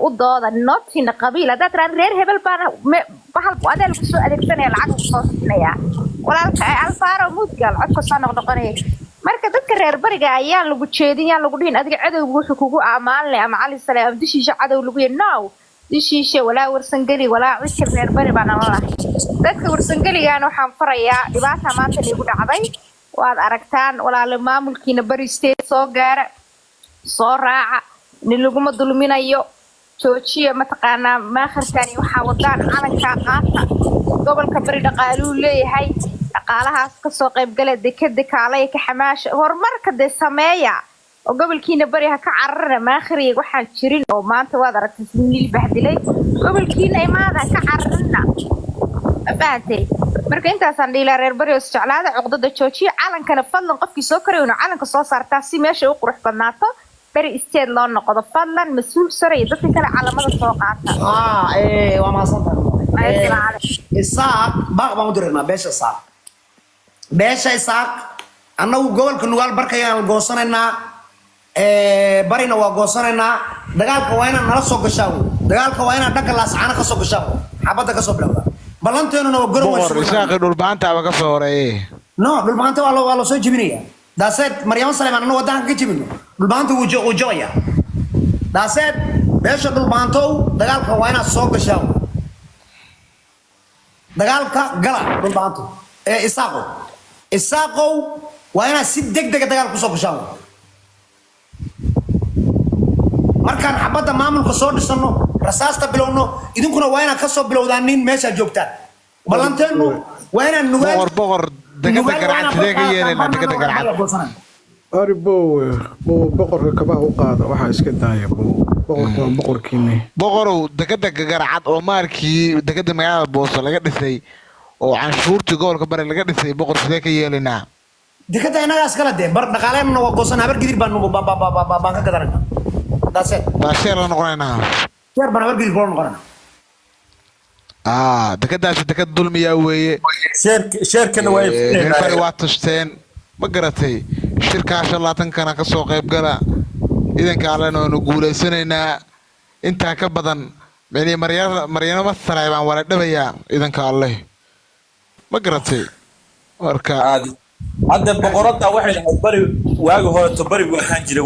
ودودا نوتين قبيلة ده ترى رير هبل بنا بحال وهذا اللي بسوا أدركتني العقل صوصنيا ولا الفار موت قال عدك صار نقدقني marka dadka reer bariga ayaa lagu jeediyaan lagu dhihin adiga cadawgu wuxuu kugu amaan leh ama cali salaam dishiisha cadow lagu yeeno dishiisha walaa warsan gali walaa cishir reer bari baan la dadka warsan galigaan waxaan farayaa dhibaata maanta igu dhacday waad aragtaan walaal maamulkiina bari state soo gaara soo raaca nin lagu ma dulminayo joojiya ma taqaana ma khartani waxa wadaan calanka qaata gobolka bari dhaqaaluu leeyahay dhaqaalahaas ka soo qayb galay dekada kaalay ka xamaash horumarka de sameeya oo gobolkiina bari ha ka cararna ma akhriye waxaan jirin oo maanta waad aragtay sidii bahdilay gobolkiina imaada ka cararna abaatay marka intaasaan dhila reer bari oo jeclaada cuqdada joojiya calankana fadlan qofkii soo koray inuu calanka soo saartaa si meesha uu qurux badnaato bari isteed loo noqdo fadlan mas'uul sare iyo dadka kale calamada soo qaata waa ma santaa isaaq baaq baan u dirnaa beesha isaaq annagu gobolka nugaal barkayaan goosanaynaa barina waa goosanaynaa dagaalka waa inaan nala soo gashaa dagaalka waa inaan dhanka laascaana ka soo gashaa xabadda ka soo bilowda ballanteenu waa gorow isaaq dhulbaanta aba ka soo horeeyay no dhulbaanta waa loo soo jibinaya daaseed maryam salmaan annagu wadanka ka jibino dhulbaanta wuu jooya daaseed beesha dhulbaantow dagaalka waa inaan soo gashaa dagaalka gala dhulbaanto isaaqow waa inaan si degdeg dagaal ku soo gashaa markaan xabadda maamulka soo dhisano rasaasta bilowno idinkuna waa inaan ka soo bilowdaan nin meesha joogtaan ballanteenu waa inaan nugaal boqor degada garacad ka yeelana degada garacad aribo boqorka kaba u qaada waxa iska daaya boqorka boqorkiina boqorow degada garacad oo markii degada magaalada Booso laga dhisay oo canshuurtii gobolka bari laga dhisay boqor sidee ka yeelinaa dekada inagaas kala de bar dhaqaaleena waa goosan habar gidir baan baan ka gadanaa daasay baasheer la noqonaynaa sheer baan habar gidir baan noqonaynaa dekadaas dekad dulmiya weeye sheerkana bari waa tashteen ma garatay shirkaasha 20 kana ka soo qayb gala idanka allana oo guuleysanaynaa inta ka badan Maryama Masaray baan wala dhabayaa idanka Allah ma garatay marka hadda boqorada waxay bari waaga hore bari waxaan jiray